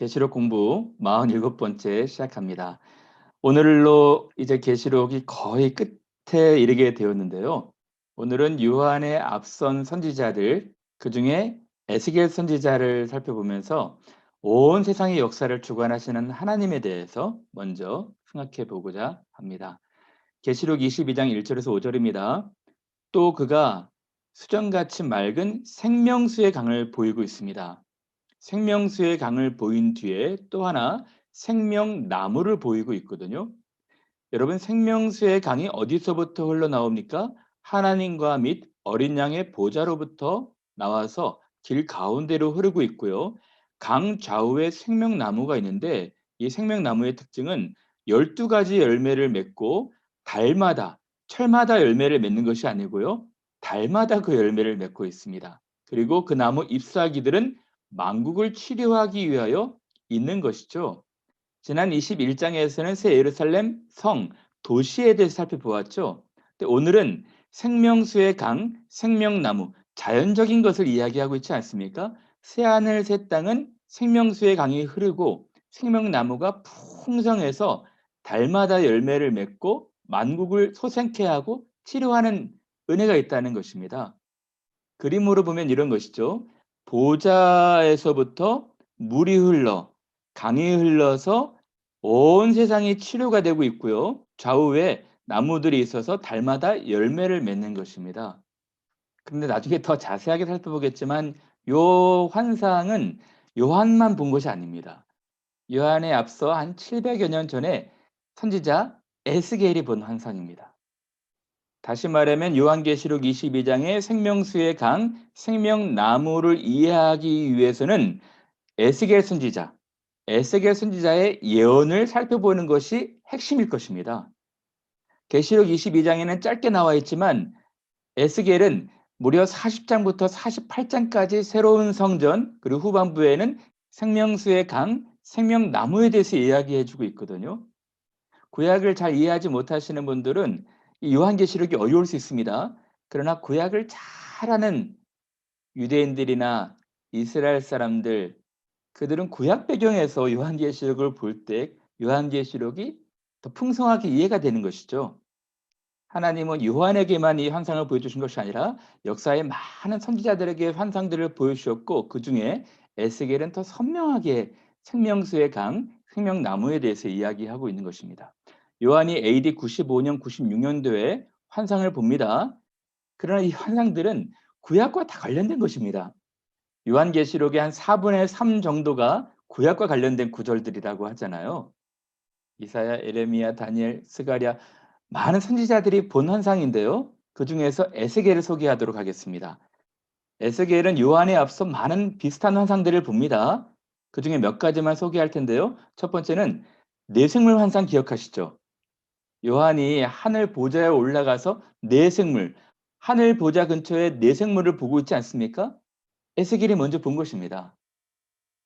계시록 공부 47번째 시작합니다. 오늘로 이제 계시록이 거의 끝에 이르게 되었는데요. 오늘은 요한의 앞선 선지자들, 그중에 에스겔 선지자를 살펴보면서 온 세상의 역사를 주관하시는 하나님에 대해서 먼저 생각해 보고자 합니다. 계시록 22장 1절에서 5절입니다. 또 그가 수정같이 맑은 생명수의 강을 보이고 있습니다. 생명수의 강을 보인 뒤에 또 하나 생명나무를 보이고 있거든요. 여러분, 생명수의 강이 어디서부터 흘러나옵니까? 하나님과 및 어린 양의 보좌로부터 나와서 길 가운데로 흐르고 있고요. 강 좌우에 생명나무가 있는데 이 생명나무의 특징은 12가지 열매를 맺고 달마다, 철마다 열매를 맺는 것이 아니고요. 달마다 그 열매를 맺고 있습니다. 그리고 그 나무 잎사귀들은 만국을 치료하기 위하여 있는 것이죠. 지난 21장에서는 새 예루살렘 성, 도시에 대해서 살펴보았죠. 근데 오늘은 생명수의 강, 생명나무, 자연적인 것을 이야기하고 있지 않습니까? 새하늘 새 땅은 생명수의 강이 흐르고 생명나무가 풍성해서 달마다 열매를 맺고 만국을 소생케 하고 치료하는 은혜가 있다는 것입니다. 그림으로 보면 이런 것이죠. 보좌에서부터 물이 흘러 강이 흘러서 온 세상이 치료가 되고 있고요. 좌우에 나무들이 있어서 달마다 열매를 맺는 것입니다. 근데 나중에 더 자세하게 살펴보겠지만 요 환상은 요한만 본 것이 아닙니다. 요한에 앞서 한 700여 년 전에 선지자 에스겔이 본 환상입니다. 다시 말하면 요한계시록 22장의 생명수의 강, 생명나무를 이해하기 위해서는 에스겔 선지자, 에스겔 선지자의 예언을 살펴보는 것이 핵심일 것입니다. 계시록 22장에는 짧게 나와 있지만 에스겔은 무려 40장부터 48장까지 새로운 성전, 그리고 후반부에는 생명수의 강, 생명나무에 대해서 이야기해 주고 있거든요. 구약을 잘 이해하지 못하시는 분들은 이 요한계시록이 어려울 수 있습니다. 그러나 구약을 잘 아는 유대인들이나 이스라엘 사람들, 그들은 구약 배경에서 요한계시록을 볼 때 요한계시록이 더 풍성하게 이해가 되는 것이죠. 하나님은 요한에게만 이 환상을 보여주신 것이 아니라 역사의 많은 선지자들에게 환상들을 보여주셨고 그중에 에스겔은 더 선명하게 생명수의 강, 생명나무에 대해서 이야기하고 있는 것입니다. 요한이 AD 95년, 96년도에 환상을 봅니다. 그러나 이 환상들은 구약과 다 관련된 것입니다. 요한계시록의 한 4분의 3 정도가 구약과 관련된 구절들이라고 하잖아요. 이사야, 에레미야, 다니엘, 스가랴 많은 선지자들이 본 환상인데요. 그중에서 에스겔을 소개하도록 하겠습니다. 에스겔은 요한에 앞서 많은 비슷한 환상들을 봅니다. 그중에 몇 가지만 소개할 텐데요. 첫 번째는 내생물 환상 기억하시죠? 요한이 하늘 보좌에 올라가서 내생물, 하늘 보좌 근처에 내생물을 보고 있지 않습니까? 에스겔이 먼저 본 것입니다.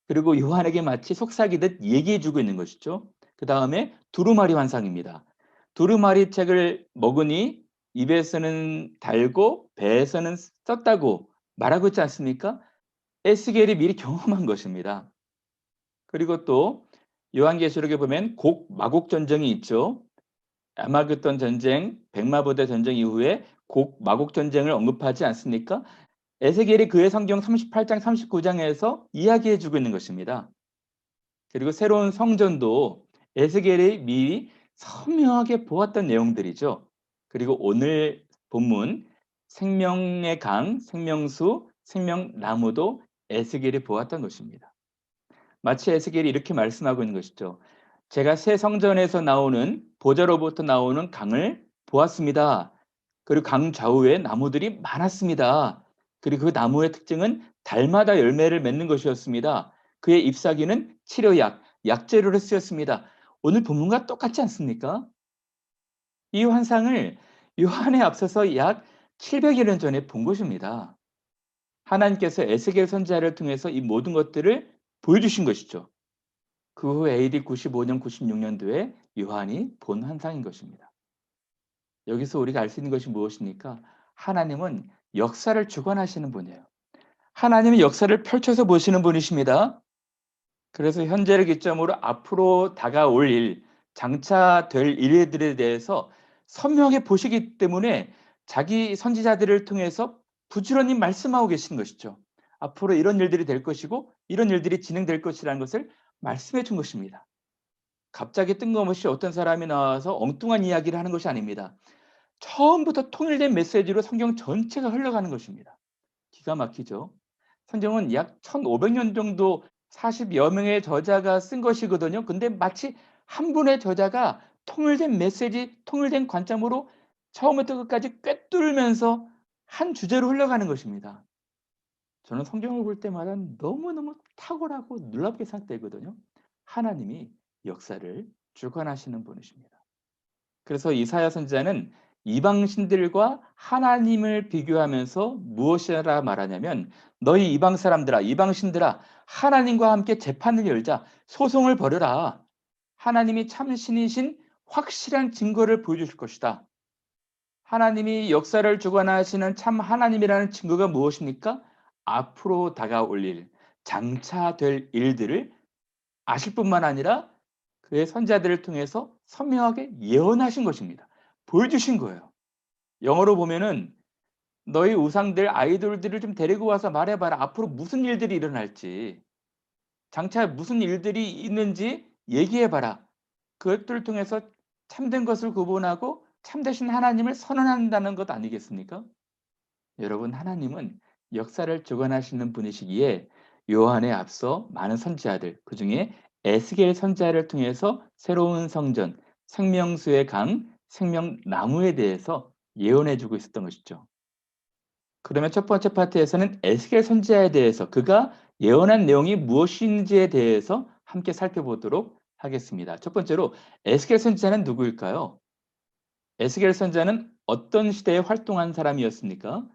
그리고 요한에게 마치 속삭이듯 얘기해 주고 있는 것이죠. 그다음에 두루마리 환상입니다. 두루마리 책을 먹으니 입에서는 달고 배에서는 썼다고 말하고 있지 않습니까? 에스겔이 미리 경험한 것입니다. 그리고 또 요한계시록에 보면 곡 마곡 전쟁이 있죠. 아마겟돈 전쟁, 백마부대 전쟁 이후에 곡 마곡 전쟁을 언급하지 않습니까? 에스겔이 그의 성경 38장 39장에서 이야기해 주고 있는 것입니다. 그리고 새로운 성전도 에스겔이 미리 선명하게 보았던 내용들이죠. 그리고 오늘 본문 생명의 강, 생명수, 생명나무도 에스겔이 보았던 것입니다. 마치 에스겔이 이렇게 말씀하고 있는 것이죠. 제가 새 성전에서 나오는 보좌로부터 나오는 강을 보았습니다. 그리고 강 좌우에 나무들이 많았습니다. 그리고 그 나무의 특징은 달마다 열매를 맺는 것이었습니다. 그의 잎사귀는 치료약, 약재료로 쓰였습니다. 오늘 본문과 똑같지 않습니까? 이 환상을 요한에 앞서서 약 700여 년 전에 본 것입니다. 하나님께서 에스겔 선지자를 통해서 이 모든 것들을 보여주신 것이죠. 그 후 AD 95년, 96년도에 요한이 본 환상인 것입니다. 여기서 우리가 알 수 있는 것이 무엇입니까? 하나님은 역사를 주관하시는 분이에요. 하나님은 역사를 펼쳐서 보시는 분이십니다. 그래서 현재를 기점으로 앞으로 다가올 일, 장차 될 일들에 대해서 선명하게 보시기 때문에 자기 선지자들을 통해서 부지런히 말씀하고 계신 것이죠. 앞으로 이런 일들이 될 것이고 이런 일들이 진행될 것이라는 것을 말씀해 준 것입니다. 갑자기 뜬금없이 어떤 사람이 나와서 엉뚱한 이야기를 하는 것이 아닙니다. 처음부터 통일된 메시지로 성경 전체가 흘러가는 것입니다. 기가 막히죠. 성경은 약 1500년 정도 40여 명의 저자가 쓴 것이거든요. 근데 마치 한 분의 저자가 통일된 메시지, 통일된 관점으로 처음부터 끝까지 꿰뚫으면서 한 주제로 흘러가는 것입니다. 저는 성경을 볼 때마다 너무너무 탁월하고 놀랍게 생각되거든요. 하나님이 역사를 주관하시는 분이십니다. 그래서 이사야 선지자는 이방 신들과 하나님을 비교하면서 무엇이라 말하냐면 "너희 이방 사람들아, 이방 신들아, 하나님과 함께 재판을 열자. 소송을 벌여라. 하나님이 참 신이신 확실한 증거를 보여주실 것이다." 하나님이 역사를 주관하시는 참 하나님이라는 증거가 무엇입니까? 앞으로 다가올 일, 장차 될 일들을 아실 뿐만 아니라 그의 선지자들을 통해서 선명하게 예언하신 것입니다. 보여주신 거예요. 영어로 보면은 "너희 우상들 아이돌들을 좀 데리고 와서 말해 봐라. 앞으로 무슨 일들이 일어날지. 장차 무슨 일들이 있는지 얘기해 봐라." 그것들을 통해서 참된 것을 구분하고 참되신 하나님을 선언한다는 것 아니겠습니까? 여러분, 하나님은 역사를 주관하시는 분이시기에 요한에 앞서 많은 선지자들, 그중에 에스겔 선지자를 통해서 새로운 성전, 생명수의 강, 생명나무에 대해서 예언해 주고 있었던 것이죠. 그러면 첫 번째 파트에서는 에스겔 선지자에 대해서 그가 예언한 내용이 무엇인지에 대해서 함께 살펴보도록 하겠습니다. 첫 번째로 에스겔 선지자는 누구일까요? 에스겔 선지자는 어떤 시대에 활동한 사람이었습니까?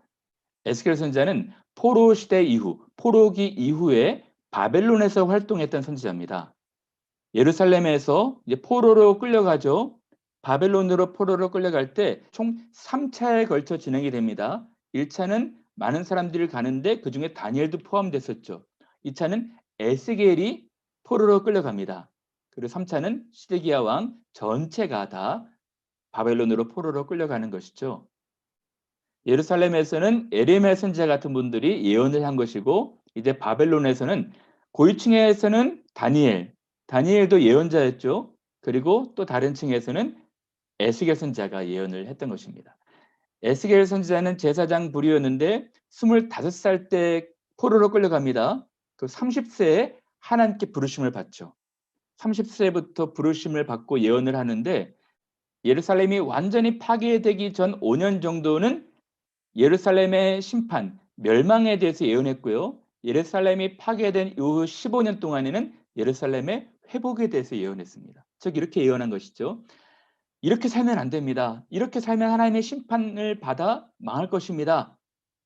에스겔 선지자는 포로 시대 이후, 포로기 이후에 바벨론에서 활동했던 선지자입니다. 예루살렘에서 이제 포로로 끌려가죠. 바벨론으로 포로로 끌려갈 때 총 3차에 걸쳐 진행이 됩니다. 1차는 많은 사람들이 가는데 그중에 다니엘도 포함됐었죠. 2차는 에스겔이 포로로 끌려갑니다. 그리고 3차는 시드기야 왕 전체가 다 바벨론으로 포로로 끌려가는 것이죠. 예루살렘에서는 에레미야 선지자 같은 분들이 예언을 한 것이고 이제 바벨론에서는 고위층에서는 다니엘도 예언자였죠. 그리고 또 다른 층에서는 에스겔 선지자가 예언을 했던 것입니다. 에스겔 선지자는 제사장 부류였는데 25살 때 포로로 끌려갑니다. 그 30세에 하나님께 부르심을 받죠. 30세부터 부르심을 받고 예언을 하는데 예루살렘이 완전히 파괴되기 전 5년 정도는 예루살렘의 심판, 멸망에 대해서 예언했고요. 예루살렘이 파괴된 이후 15년 동안에는 예루살렘의 회복에 대해서 예언했습니다. 즉 이렇게 예언한 것이죠. "이렇게 살면 안 됩니다. 이렇게 살면 하나님의 심판을 받아 망할 것입니다."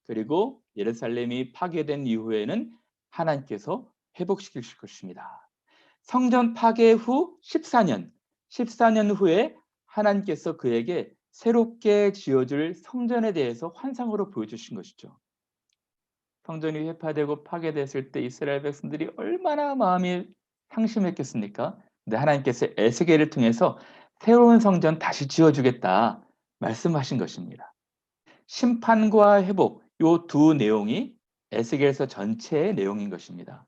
그리고 예루살렘이 파괴된 이후에는 하나님께서 회복시키실 것입니다. 성전 파괴 후 14년 후에 하나님께서 그에게 새롭게 지어줄 성전에 대해서 환상으로 보여주신 것이죠. 성전이 회파되고 파괴됐을 때 이스라엘 백성들이 얼마나 마음이 상심했겠습니까? 근데 하나님께서 에스겔을 통해서 "새로운 성전 다시 지어주겠다." 말씀하신 것입니다. 심판과 회복, 요 두 내용이 에스겔서 전체의 내용인 것입니다.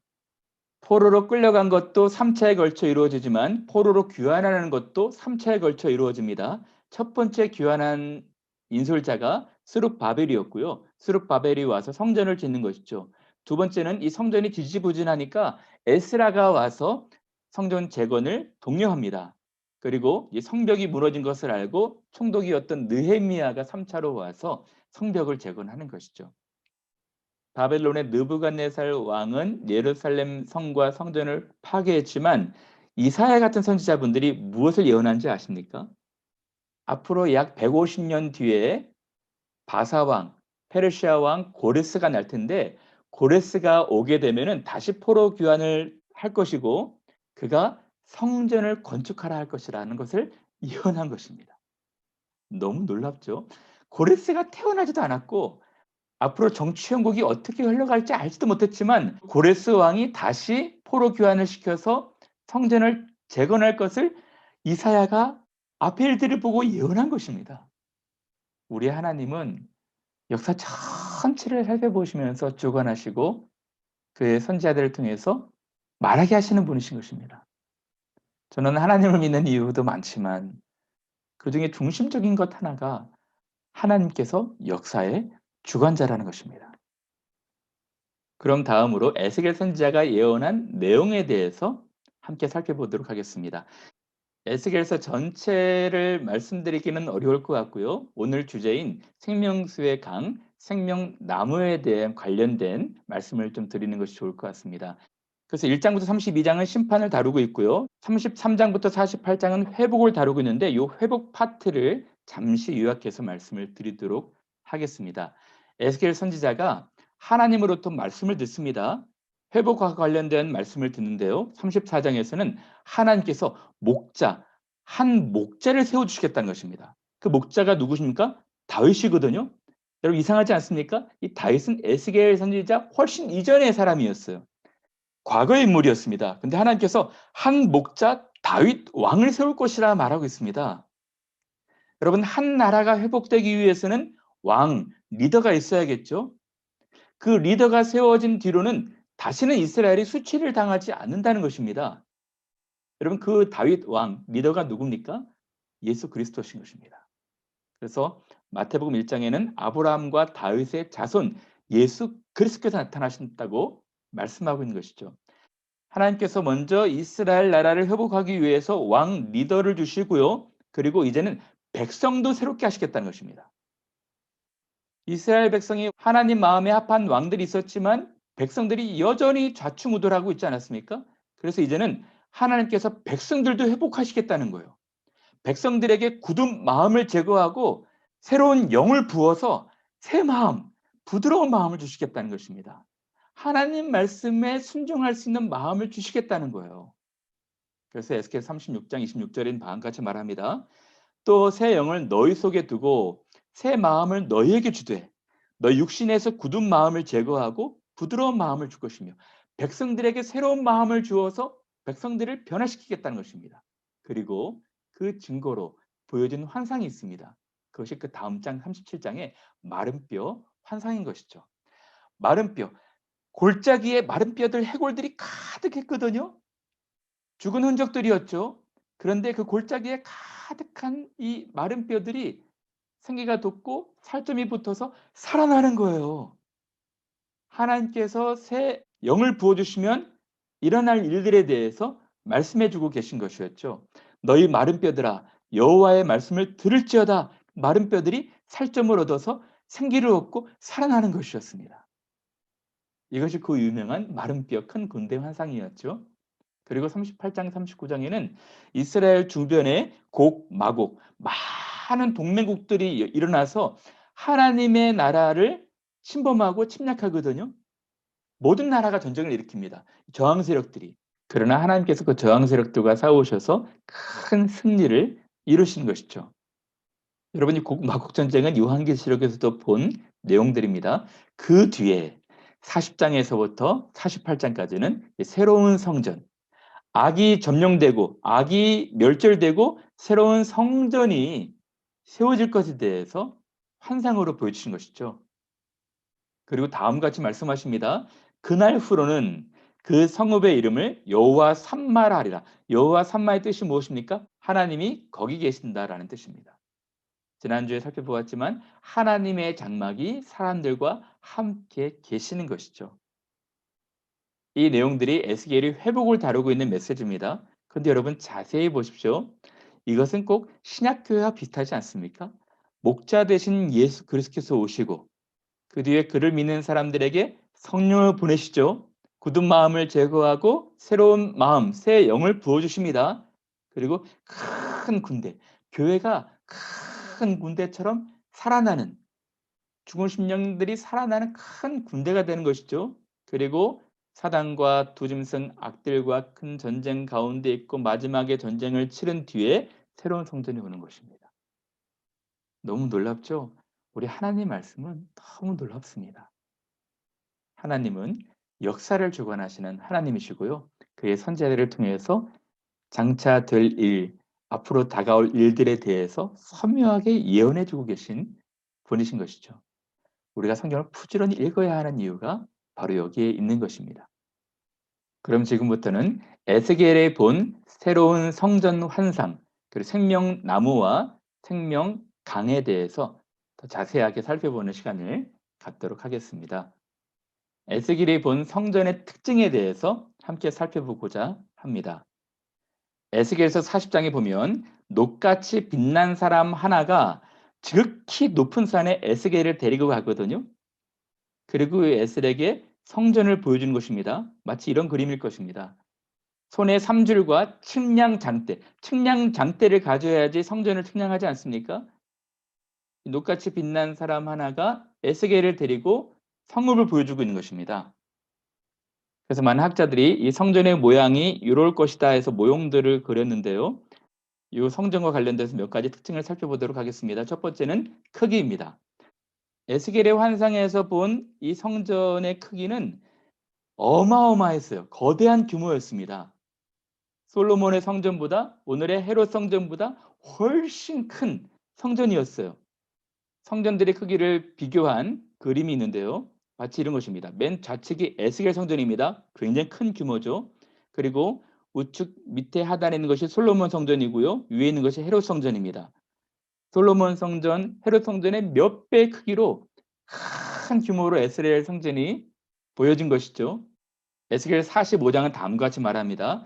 포로로 끌려간 것도 3차에 걸쳐 이루어지지만 포로로 귀환하는 것도 3차에 걸쳐 이루어집니다. 첫 번째 귀환한 인솔자가 스룹바벨이었고요. 스룹바벨이 와서 성전을 짓는 것이죠. 두 번째는 이 성전이 지지부진하니까 에스라가 와서 성전 재건을 독려합니다. 그리고 이 성벽이 무너진 것을 알고 총독이었던 느헤미야가 3차로 와서 성벽을 재건하는 것이죠. 바벨론의 느부갓네살 왕은 예루살렘 성과 성전을 파괴했지만 이사야 같은 선지자분들이 무엇을 예언한지 아십니까? 앞으로 약 150년 뒤에 바사 왕, 페르시아 왕 고레스가 날 텐데 고레스가 오게 되면은 다시 포로 귀환을 할 것이고 그가 성전을 건축하라 할 것이라는 것을 예언한 것입니다. 너무 놀랍죠? 고레스가 태어나지도 않았고 앞으로 정치 형국이 어떻게 흘러갈지 알지도 못했지만 고레스 왕이 다시 포로 교환을 시켜서 성전을 재건할 것을 이사야가 앞의 일들을 보고 예언한 것입니다. 우리 하나님은 역사 전체를 살펴보시면서 주관하시고 그의 선지자들을 통해서 말하게 하시는 분이신 것입니다. 저는 하나님을 믿는 이유도 많지만 그중에 중심적인 것 하나가 하나님께서 역사의 주관자라는 것입니다. 그럼 다음으로 에스겔 선지자가 예언한 내용에 대해서 함께 살펴보도록 하겠습니다. 에스겔서 전체를 말씀드리기는 어려울 것 같고요. 오늘 주제인 생명수의 강, 생명나무에 대한 관련된 말씀을 좀 드리는 것이 좋을 것 같습니다. 그래서 1장부터 32장은 심판을 다루고 있고요. 33장부터 48장은 회복을 다루고 있는데 이 회복 파트를 잠시 요약해서 말씀을 드리도록 하겠습니다. 에스겔 선지자가 하나님으로부터 말씀을 듣습니다. 회복과 관련된 말씀을 듣는데요. 34장에서는 하나님께서 한 목자를 세워주시겠다는 것입니다. 그 목자가 누구십니까? 다윗이거든요. 여러분 이상하지 않습니까? 이 다윗은 에스겔 선지자 훨씬 이전의 사람이었어요. 과거의 인물이었습니다. 근데 하나님께서 한 목자 다윗 왕을 세울 것이라 말하고 있습니다. 여러분 한 나라가 회복되기 위해서는 왕, 리더가 있어야겠죠. 그 리더가 세워진 뒤로는 다시는 이스라엘이 수치를 당하지 않는다는 것입니다. 여러분 그 다윗 왕 리더가 누굽니까? 예수 그리스도신 것입니다. 그래서 마태복음 1장에는 아브라함과 다윗의 자손 예수 그리스도께서 나타나신다고 말씀하고 있는 것이죠. 하나님께서 먼저 이스라엘 나라를 회복하기 위해서 왕 리더를 주시고요. 그리고 이제는 백성도 새롭게 하시겠다는 것입니다. 이스라엘 백성이 하나님 마음에 합한 왕들이 있었지만 백성들이 여전히 좌충우돌하고 있지 않았습니까? 그래서 이제는 하나님께서 백성들도 회복하시겠다는 거예요. 백성들에게 굳은 마음을 제거하고 새로운 영을 부어서 새 마음, 부드러운 마음을 주시겠다는 것입니다. 하나님 말씀에 순종할 수 있는 마음을 주시겠다는 거예요. 그래서 에스겔 36장 26절인 바와 같이 말합니다. 또 새 영을 너희 속에 두고 새 마음을 너희에게 주되 너희 육신에서 굳은 마음을 제거하고 부드러운 마음을 줄 것이며 백성들에게 새로운 마음을 주어서 백성들을 변화시키겠다는 것입니다. 그리고 그 증거로 보여진 환상이 있습니다. 그것이 그 다음 장 37장의 마른 뼈 환상인 것이죠. 마른 뼈, 골짜기에 마른 뼈들 해골들이 가득했거든요. 죽은 흔적들이었죠. 그런데 그 골짜기에 가득한 이 마른 뼈들이 생기가 돋고 살점이 붙어서 살아나는 거예요. 하나님께서 새 영을 부어 주시면 일어날 일들에 대해서 말씀해 주고 계신 것이었죠. 너희 마른 뼈들아 여호와의 말씀을 들을지어다. 마른 뼈들이 살점을 얻어서 생기를 얻고 살아나는 것이었습니다. 이것이 그 유명한 마른 뼈 큰 군대 환상이었죠. 그리고 38장 39장에는 이스라엘 주변에 곡, 마곡 많은 동맹국들이 일어나서 하나님의 나라를 침범하고 침략하거든요. 모든 나라가 전쟁을 일으킵니다. 저항 세력들이. 그러나 하나님께서 그 저항 세력들과 싸우셔서 큰 승리를 이루신 것이죠. 여러분이 마곡 전쟁은 요한계시록에서도 본 내용들입니다. 그 뒤에 40장에서부터 48장까지는 새로운 성전, 악이 점령되고 악이 멸절되고 새로운 성전이 세워질 것에 대해서 환상으로 보여주신 것이죠. 그리고 다음과 같이 말씀하십니다. 그날 후로는 그 성읍의 이름을 여호와 삼마라 하리라. 여호와 삼마의 뜻이 무엇입니까? 하나님이 거기 계신다라는 뜻입니다. 지난주에 살펴보았지만 하나님의 장막이 사람들과 함께 계시는 것이죠. 이 내용들이 에스겔이 회복을 다루고 있는 메시지입니다. 그런데 여러분 자세히 보십시오. 이것은 꼭 신약교회와 비슷하지 않습니까? 목자 되신 예수 그리스도께서 오시고 그 뒤에 그를 믿는 사람들에게 성령을 보내시죠. 굳은 마음을 제거하고 새로운 마음, 새 영을 부어주십니다. 그리고 큰 군대, 교회가 큰 군대처럼 살아나는 죽은 심령들이 살아나는 큰 군대가 되는 것이죠. 그리고 사단과 두 짐승 악들과 큰 전쟁 가운데 있고 마지막에 전쟁을 치른 뒤에 새로운 성전이 오는 것입니다. 너무 놀랍죠? 우리 하나님 말씀은 너무 놀랍습니다. 하나님은 역사를 주관하시는 하나님이시고요. 그의 선지자들을 통해서 장차 될 일, 앞으로 다가올 일들에 대해서 선명하게 예언해 주고 계신 분이신 것이죠. 우리가 성경을 부지런히 읽어야 하는 이유가 바로 여기에 있는 것입니다. 그럼 지금부터는 에스겔에 본 새로운 성전 환상, 그리고 생명나무와 생명강에 대해서 더 자세하게 살펴보는 시간을 갖도록 하겠습니다. 에스겔이 본 성전의 특징에 대해서 함께 살펴보고자 합니다. 에스겔서 40장에 보면 녹같이 빛난 사람 하나가 지극히 높은 산에 에스겔을 데리고 가거든요. 그리고 그 에스겔에게 성전을 보여주는 것입니다. 마치 이런 그림일 것입니다. 손에 3줄과 측량 장대, 측량 장대를 가져야지 성전을 측량하지 않습니까? 녹같이 빛난 사람 하나가 에스겔을 데리고 성읍을 보여주고 있는 것입니다. 그래서 많은 학자들이 이 성전의 모양이 이럴 것이다 해서 모형들을 그렸는데요. 이 성전과 관련돼서 몇 가지 특징을 살펴보도록 하겠습니다. 첫 번째는 크기입니다. 에스겔의 환상에서 본 이 성전의 크기는 어마어마했어요. 거대한 규모였습니다. 솔로몬의 성전보다, 오늘의 헤롯 성전보다 훨씬 큰 성전이었어요. 성전들의 크기를 비교한 그림이 있는데요. 마치 이런 것입니다. 맨 좌측이 에스겔 성전입니다. 굉장히 큰 규모죠. 그리고 우측 밑에 하단에 있는 것이 솔로몬 성전이고요. 위에 있는 것이 헤롯 성전입니다. 솔로몬 성전, 헤롯 성전의 몇 배 크기로 큰 규모로 에스겔 성전이 보여진 것이죠. 에스겔 45장은 다음과 같이 말합니다.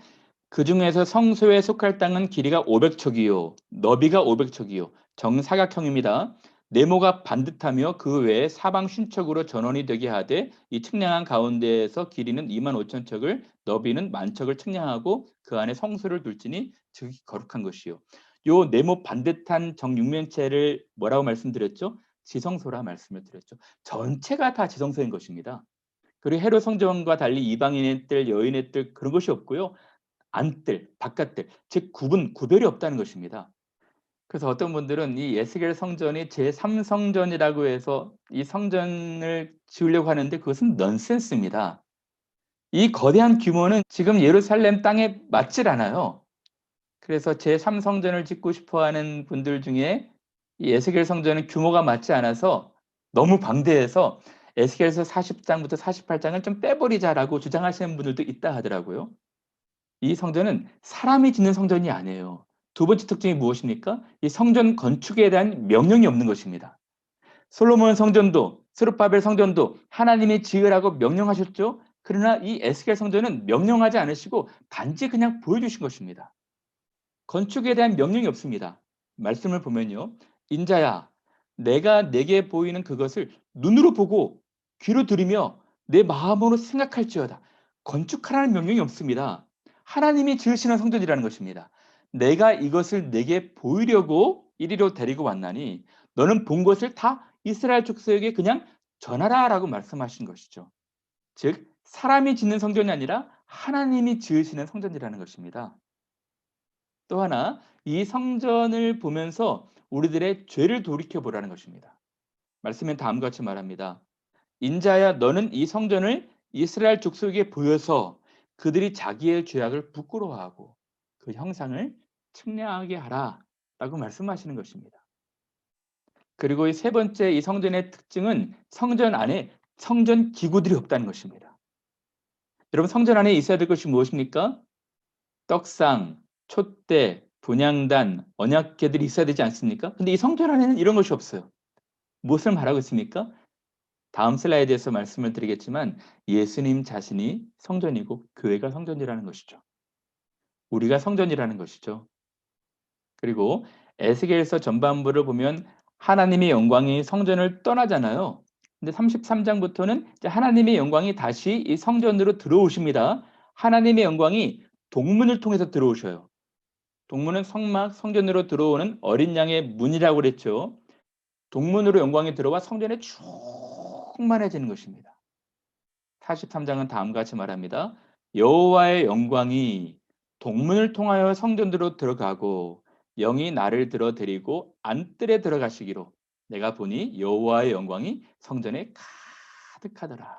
그 중에서 성소에 속할 땅은 길이가 500척이요, 너비가 500척이요, 정사각형입니다. 네모가 반듯하며 그 외에 사방 쉰척으로 전원이 되게 하되 이 측량한 가운데에서 길이는 2만 5천 척을, 너비는 10,000척을 측량하고 그 안에 성소를 둘지니 즉이 거룩한 것이요. 요 네모 반듯한 정육면체를 뭐라고 말씀드렸죠? 지성소라 말씀을 드렸죠. 전체가 다 지성소인 것입니다. 그리고 헤롯 성전과 달리 이방인의 뜰, 여인의 뜰 그런 것이 없고요. 안뜰, 바깥뜰, 즉 구별이 없다는 것입니다. 그래서 어떤 분들은 이 에스겔 성전이 제3성전이라고 해서 이 성전을 지으려고 하는데 그것은 넌센스입니다. 이 거대한 규모는 지금 예루살렘 땅에 맞질 않아요. 그래서 제3성전을 짓고 싶어 하는 분들 중에 이 에스겔 성전은 규모가 맞지 않아서 너무 방대해서 에스겔서 40장부터 48장을 좀 빼버리자라고 주장하시는 분들도 있다 하더라고요. 이 성전은 사람이 짓는 성전이 아니에요. 두 번째 특징이 무엇입니까? 이 성전 건축에 대한 명령이 없는 것입니다. 솔로몬 성전도 스룹바벨 성전도 하나님이 지으라고 명령하셨죠. 그러나 이 에스겔 성전은 명령하지 않으시고 단지 그냥 보여주신 것입니다. 건축에 대한 명령이 없습니다. 말씀을 보면요. 인자야, 내가 내게 보이는 그것을 눈으로 보고 귀로 들으며 내 마음으로 생각할지어다. 건축하라는 명령이 없습니다. 하나님이 지으시는 성전이라는 것입니다. 내가 이것을 내게 보이려고 이리로 데리고 왔나니 너는 본 것을 다 이스라엘 족속에게 그냥 전하라라고 말씀하신 것이죠. 즉 사람이 짓는 성전이 아니라 하나님이 지으시는 성전이라는 것입니다. 또 하나 이 성전을 보면서 우리들의 죄를 돌이켜 보라는 것입니다. 말씀은 다음과 같이 말합니다. 인자야 너는 이 성전을 이스라엘 족속에게 보여서 그들이 자기의 죄악을 부끄러워하고 그 형상을 측량하게 하라라고 말씀하시는 것입니다. 그리고 이 세 번째 이 성전의 특징은 성전 안에 성전 기구들이 없다는 것입니다. 여러분 성전 안에 있어야 될 것이 무엇입니까? 떡상, 촛대, 분향단, 언약궤들이 있어야 되지 않습니까? 근데 이 성전 안에는 이런 것이 없어요. 무엇을 말하고 있습니까? 다음 슬라이드에서 말씀을 드리겠지만 예수님 자신이 성전이고 교회가 성전이라는 것이죠. 우리가 성전이라는 것이죠. 그리고 에스겔서 전반부를 보면 하나님의 영광이 성전을 떠나잖아요. 근데 33장부터는 이제 하나님의 영광이 다시 이 성전으로 들어오십니다. 하나님의 영광이 동문을 통해서 들어오셔요. 동문은 성막, 성전으로 들어오는 어린 양의 문이라고 그랬죠. 동문으로 영광이 들어와 성전에 충만해지는 것입니다. 43장은 다음과 같이 말합니다. 여호와의 영광이 동문을 통하여 성전으로 들어가고 영이 나를 들어 데리고 안뜰에 들어가시기로 내가 보니 여호와의 영광이 성전에 가득하더라.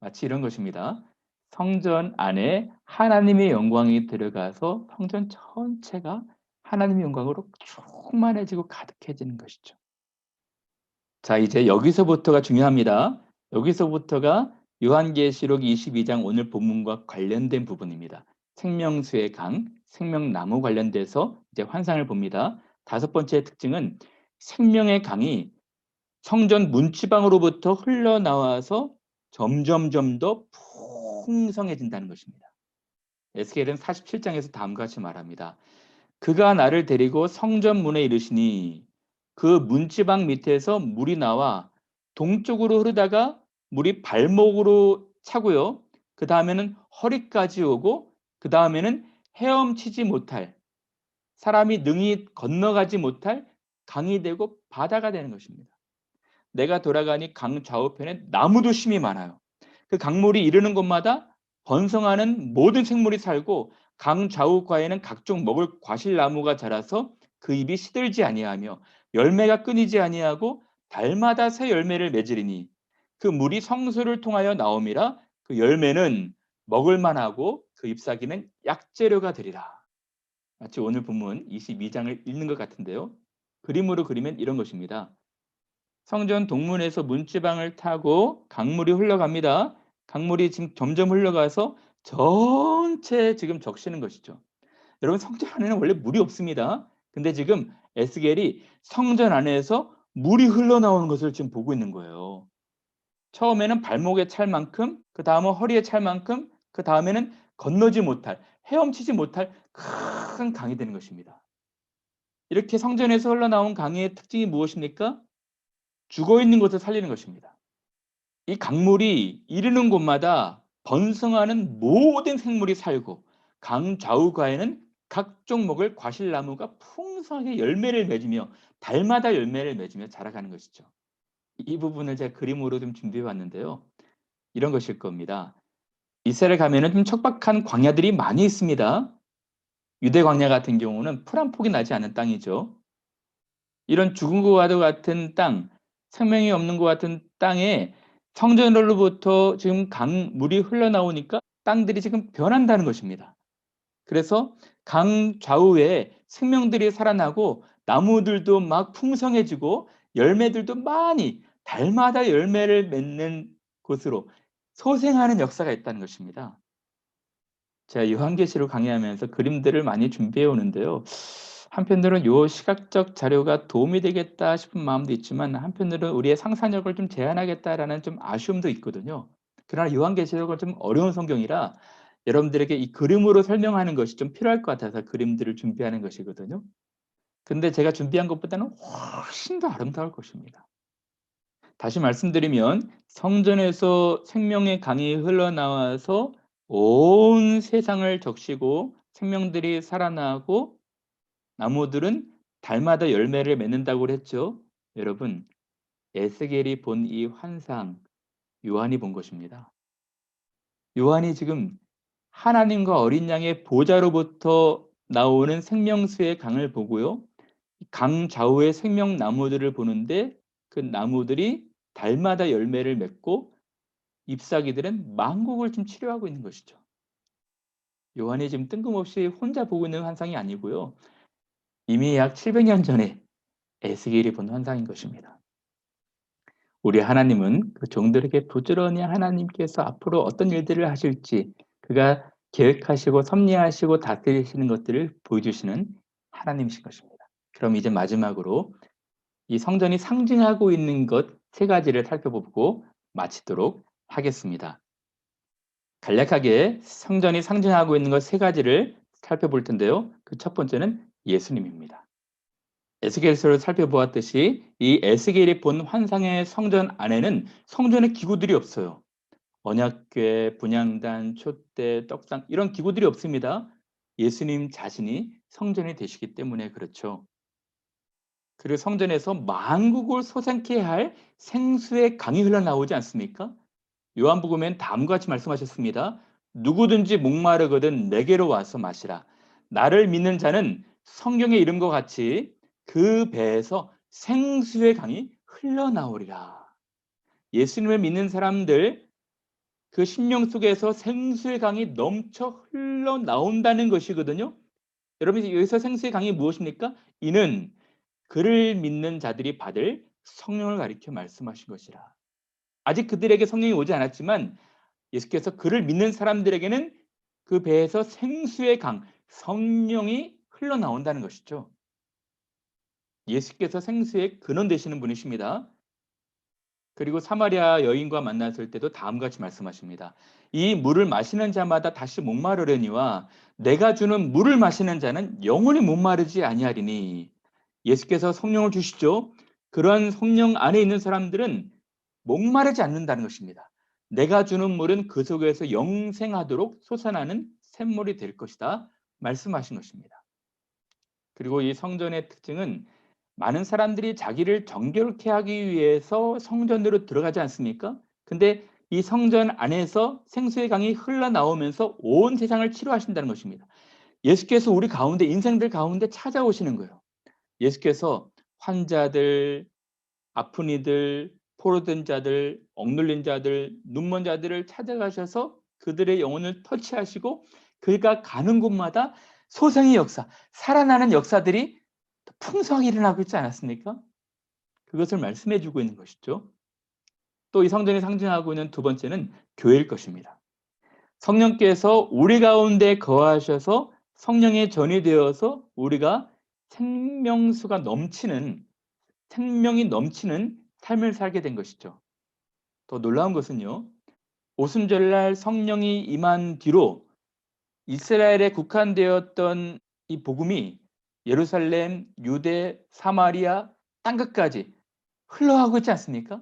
마치 이런 것입니다. 성전 안에 하나님의 영광이 들어가서 성전 전체가 하나님의 영광으로 충만해지고 가득해지는 것이죠. 자, 이제 여기서부터가 중요합니다. 여기서부터가 요한계시록 22장 오늘 본문과 관련된 부분입니다. 생명수의 강, 생명나무 관련돼서 이제 환상을 봅니다. 다섯 번째 특징은 생명의 강이 성전 문지방으로부터 흘러나와서 점점점 더 풍성해진다는 것입니다. 에스겔은 47장에서 다음과 같이 말합니다. 그가 나를 데리고 성전 문에 이르시니 그 문지방 밑에서 물이 나와 동쪽으로 흐르다가 물이 발목으로 차고요. 그 다음에는 허리까지 오고 그 다음에는 헤엄치지 못할, 사람이 능히 건너가지 못할 강이 되고 바다가 되는 것입니다. 내가 돌아가니 강 좌우편에 나무도 심이 많아요. 그 강물이 이르는 곳마다 번성하는 모든 생물이 살고 강 좌우가에는 각종 먹을 과실나무가 자라서 그 잎이 시들지 아니하며 열매가 끊이지 아니하고 달마다 새 열매를 맺으리니 그 물이 성소를 통하여 나옴이라. 그 열매는 먹을 만하고 그 잎사귀는 약재료가 되리라. 마치 오늘 본문 22장을 읽는 것 같은데요. 그림으로 그리면 이런 것입니다. 성전 동문에서 문지방을 타고 강물이 흘러갑니다. 강물이 지금 점점 흘러가서 전체에 지금 적시는 것이죠. 여러분, 성전 안에는 원래 물이 없습니다. 근데 지금 에스겔이 성전 안에서 물이 흘러나오는 것을 지금 보고 있는 거예요. 처음에는 발목에 찰 만큼, 그 다음은 허리에 찰 만큼, 그 다음에는 건너지 못할, 헤엄치지 못할 큰 강이 되는 것입니다. 이렇게 성전에서 흘러나온 강의 특징이 무엇입니까? 죽어있는 것을 살리는 것입니다. 이 강물이 이르는 곳마다 번성하는 모든 생물이 살고 강 좌우가에는 각종 먹을 과실나무가 풍성하게 열매를 맺으며 달마다 열매를 맺으며 자라가는 것이죠. 이 부분을 제가 그림으로 좀 준비해 왔는데요. 이런 것일 겁니다. 이스라엘 가면은 좀 척박한 광야들이 많이 있습니다. 유대 광야 같은 경우는 풀 한 폭이 나지 않은 땅이죠. 이런 죽은 것과도 같은 땅, 생명이 없는 것 같은 땅에 성전으로부터 지금 강물이 흘러나오니까 땅들이 지금 변한다는 것입니다. 그래서 강 좌우에 생명들이 살아나고 나무들도 막 풍성해지고 열매들도 많이 달마다 열매를 맺는 곳으로 소생하는 역사가 있다는 것입니다. 제가 요한계시록 강의하면서 그림들을 많이 준비해 오는데요. 한편으로는 요 시각적 자료가 도움이 되겠다 싶은 마음도 있지만 한편으로는 우리의 상상력을 좀 제한하겠다라는 좀 아쉬움도 있거든요. 그러나 요한계시록은 좀 어려운 성경이라 여러분들에게 이 그림으로 설명하는 것이 좀 필요할 것 같아서 그림들을 준비하는 것이거든요. 근데 제가 준비한 것보다는 훨씬 더 아름다울 것입니다. 다시 말씀드리면 성전에서 생명의 강이 흘러나와서 온 세상을 적시고 생명들이 살아나고 나무들은 달마다 열매를 맺는다고 했죠. 여러분, 에스겔이 본 이 환상 요한이 본 것입니다. 요한이 지금 하나님과 어린 양의 보좌로부터 나오는 생명수의 강을 보고요. 강 좌우의 생명나무들을 보는데 그 나무들이 달마다 열매를 맺고 잎사귀들은 만국을 지금 치료하고 있는 것이죠. 요한이 지금 뜬금없이 혼자 보고 있는 환상이 아니고요. 이미 약 700년 전에 에스겔이 본 환상인 것입니다. 우리 하나님은 그 종들에게 부지런히 하나님께서 앞으로 어떤 일들을 하실지 그가 계획하시고 섭리하시고 다스리시는 것들을 보여주시는 하나님이신 것입니다. 그럼 이제 마지막으로 이 성전이 상징하고 있는 것 세 가지를 살펴보고 마치도록 하겠습니다. 간략하게 성전이 상징하고 있는 것 세 가지를 살펴볼 텐데요. 그 첫 번째는 예수님입니다. 에스겔서를 살펴보았듯이 이 에스겔이 본 환상의 성전 안에는 성전의 기구들이 없어요. 언약궤, 분향단, 촛대, 떡상 이런 기구들이 없습니다. 예수님 자신이 성전이 되시기 때문에 그렇죠. 그리고 성전에서 만국을 소생케 할 생수의 강이 흘러나오지 않습니까? 요한복음엔 다음과 같이 말씀하셨습니다. 누구든지 목마르거든 내게로 와서 마시라. 나를 믿는 자는 성경의 이름과 같이 그 배에서 생수의 강이 흘러나오리라. 예수님을 믿는 사람들 그 심령 속에서 생수의 강이 넘쳐 흘러나온다는 것이거든요. 여러분 여기서 생수의 강이 무엇입니까? 이는 그를 믿는 자들이 받을 성령을 가리켜 말씀하신 것이라. 아직 그들에게 성령이 오지 않았지만 예수께서 그를 믿는 사람들에게는 그 배에서 생수의 강, 성령이 흘러나온다는 것이죠. 예수께서 생수의 근원 되시는 분이십니다. 그리고 사마리아 여인과 만났을 때도 다음과 같이 말씀하십니다. 이 물을 마시는 자마다 다시 목마르려니와 내가 주는 물을 마시는 자는 영원히 목마르지 아니하리니. 예수께서 성령을 주시죠. 그러한 성령 안에 있는 사람들은 목마르지 않는다는 것입니다. 내가 주는 물은 그 속에서 영생하도록 솟아나는 샘물이 될 것이다 말씀하신 것입니다. 그리고 이 성전의 특징은 많은 사람들이 자기를 정결케 하기 위해서 성전으로 들어가지 않습니까? 근데 이 성전 안에서 생수의 강이 흘러나오면서 온 세상을 치료하신다는 것입니다. 예수께서 우리 가운데 인생들 가운데 찾아오시는 거예요. 예수께서 환자들, 아픈 이들, 포로된 자들, 억눌린 자들, 눈먼 자들을 찾아가셔서 그들의 영혼을 터치하시고 그가 가는 곳마다 소생의 역사, 살아나는 역사들이 풍성하게 일어나고 있지 않았습니까? 그것을 말씀해 주고 있는 것이죠. 또 이 성전이 상징하고 있는 두 번째는 교회일 것입니다. 성령께서 우리 가운데 거하셔서 성령의 전이 되어서 우리가 생명수가 넘치는 생명이 넘치는 삶을 살게 된 것이죠. 더 놀라운 것은요. 오순절날 성령이 임한 뒤로 이스라엘에 국한되었던 이 복음이 예루살렘, 유대, 사마리아 땅끝까지 흘러가고 있지 않습니까?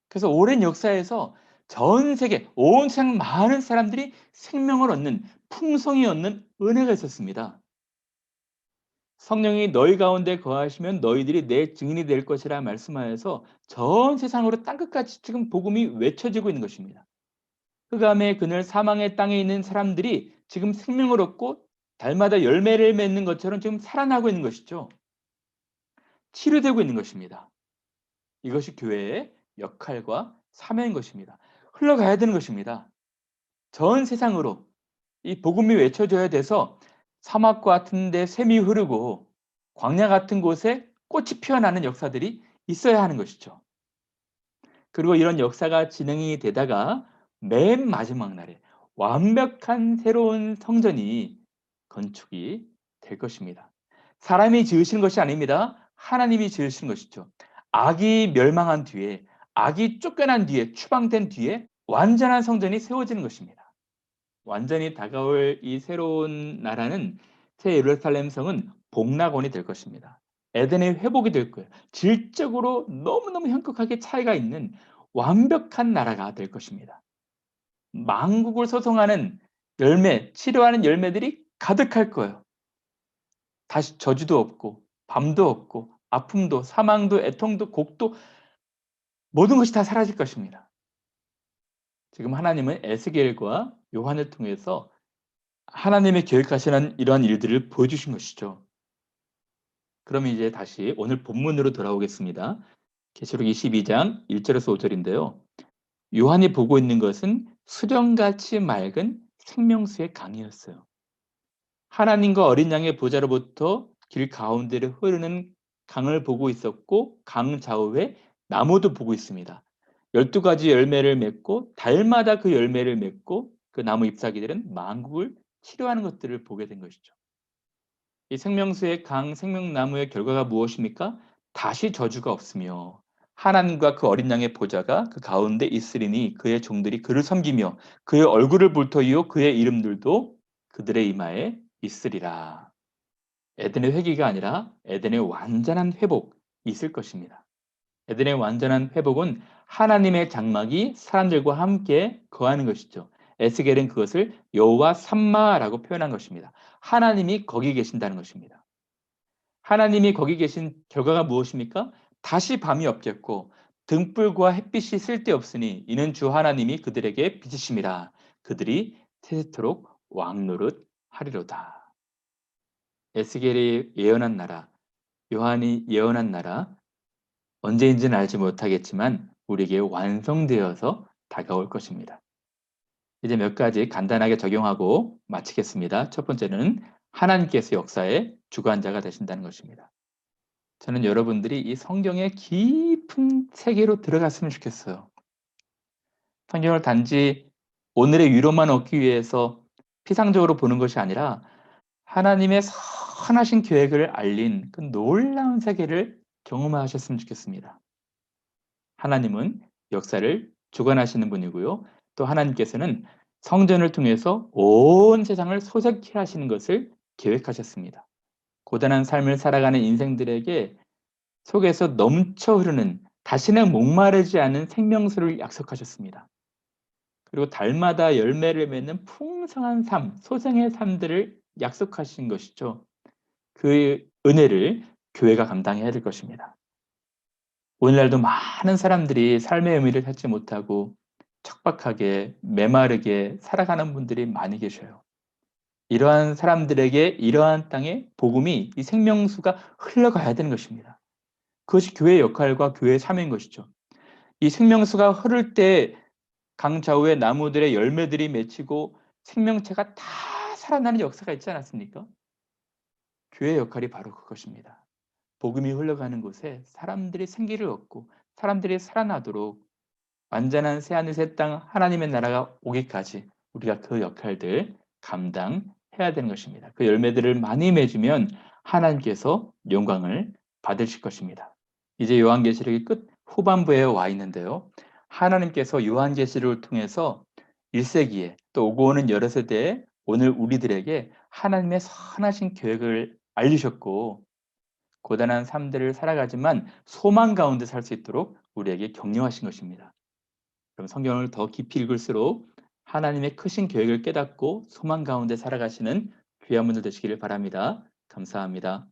그래서 오랜 역사에서 전 세계 온 세상 많은 사람들이 생명을 얻는 풍성이 얻는 은혜가 있었습니다. 성령이 너희 가운데 거하시면 너희들이 내 증인이 될 것이라 말씀하여서 전 세상으로 땅끝까지 지금 복음이 외쳐지고 있는 것입니다. 흑암의 그늘 사망의 땅에 있는 사람들이 지금 생명을 얻고 달마다 열매를 맺는 것처럼 지금 살아나고 있는 것이죠. 치료되고 있는 것입니다. 이것이 교회의 역할과 사명인 것입니다. 흘러가야 되는 것입니다. 전 세상으로 이 복음이 외쳐져야 돼서 사막 같은 데 샘이 흐르고 광야 같은 곳에 꽃이 피어나는 역사들이 있어야 하는 것이죠. 그리고 이런 역사가 진행이 되다가 맨 마지막 날에 완벽한 새로운 성전이 건축이 될 것입니다. 사람이 지으시는 것이 아닙니다. 하나님이 지으시는 것이죠. 악이 멸망한 뒤에, 악이 쫓겨난 뒤에, 추방된 뒤에 완전한 성전이 세워지는 것입니다. 완전히 다가올 이 새로운 나라는 새 예루살렘 성은 복락원이 될 것입니다. 에덴의 회복이 될 거예요. 질적으로 너무너무 현격하게 차이가 있는 완벽한 나라가 될 것입니다. 만국을 소송하는 열매, 치료하는 열매들이 가득할 거예요. 다시 저주도 없고 밤도 없고 아픔도 사망도 애통도 곡도 모든 것이 다 사라질 것입니다. 지금 하나님은 에스겔과 요한을 통해서 하나님의 계획하시는 이러한 일들을 보여주신 것이죠. 그럼 이제 다시 오늘 본문으로 돌아오겠습니다. 계시록 22장 1절에서 5절인데요. 요한이 보고 있는 것은 수정같이 맑은 생명수의 강이었어요. 하나님과 어린 양의 보좌로부터 길 가운데를 흐르는 강을 보고 있었고 강 좌우에 나무도 보고 있습니다. 12가지 열매를 맺고 달마다 그 열매를 맺고 그 나무 잎사귀들은 만국을 치료하는 것들을 보게 된 것이죠. 이 생명수의 강 생명나무의 결과가 무엇입니까? 다시 저주가 없으며 하나님과 그 어린 양의 보좌가 그 가운데 있으리니 그의 종들이 그를 섬기며 그의 얼굴을 볼 터이요 그의 이름들도 그들의 이마에 있으리라. 에덴의 회개가 아니라 에덴의 완전한 회복 있을 것입니다. 에덴의 완전한 회복은 하나님의 장막이 사람들과 함께 거하는 것이죠. 에스겔은 그것을 여호와 삼마라고 표현한 것입니다. 하나님이 거기 계신다는 것입니다. 하나님이 거기 계신 결과가 무엇입니까? 다시 밤이 없겠고 등불과 햇빛이 쓸데없으니 이는 주 하나님이 그들에게 빛이심이라. 그들이 세세토록 왕노릇 하리로다. 에스겔이 예언한 나라, 요한이 예언한 나라, 언제인지는 알지 못하겠지만 우리에게 완성되어서 다가올 것입니다. 이제 몇 가지 간단하게 적용하고 마치겠습니다. 첫 번째는 하나님께서 역사의 주관자가 되신다는 것입니다. 저는 여러분들이 이 성경의 깊은 세계로 들어갔으면 좋겠어요. 성경을 단지 오늘의 위로만 얻기 위해서 피상적으로 보는 것이 아니라 하나님의 선하신 계획을 알린 그 놀라운 세계를 경험하셨으면 좋겠습니다. 하나님은 역사를 주관하시는 분이고요. 또 하나님께서는 성전을 통해서 온 세상을 소생케 하시는 것을 계획하셨습니다. 고단한 삶을 살아가는 인생들에게 속에서 넘쳐 흐르는 다시는 목마르지 않은 생명수를 약속하셨습니다. 그리고 달마다 열매를 맺는 풍성한 삶, 소생의 삶들을 약속하신 것이죠. 그 은혜를 교회가 감당해야 될 것입니다. 오늘날도 많은 사람들이 삶의 의미를 찾지 못하고 척박하게 메마르게 살아가는 분들이 많이 계셔요. 이러한 사람들에게 이러한 땅에 복음이 이 생명수가 흘러가야 되는 것입니다. 그것이 교회의 역할과 교회의 사명인 것이죠. 이 생명수가 흐를 때 강좌우의 나무들의 열매들이 맺히고 생명체가 다 살아나는 역사가 있지 않았습니까? 교회의 역할이 바로 그것입니다. 복음이 흘러가는 곳에 사람들이 생기를 얻고 사람들이 살아나도록 완전한 새하늘 새 땅 하나님의 나라가 오기까지 우리가 그 역할들 감당해야 되는 것입니다. 그 열매들을 많이 맺으면 하나님께서 영광을 받으실 것입니다. 이제 요한계시록이 끝 후반부에 와 있는데요. 하나님께서 요한계시록을 통해서 1세기에 또 오고 오는 여러 세대에 오늘 우리들에게 하나님의 선하신 계획을 알리셨고 고단한 삶들을 살아가지만 소망 가운데 살 수 있도록 우리에게 격려하신 것입니다. 그럼 성경을 더 깊이 읽을수록 하나님의 크신 계획을 깨닫고 소망 가운데 살아가시는 귀한 분들 되시기를 바랍니다. 감사합니다.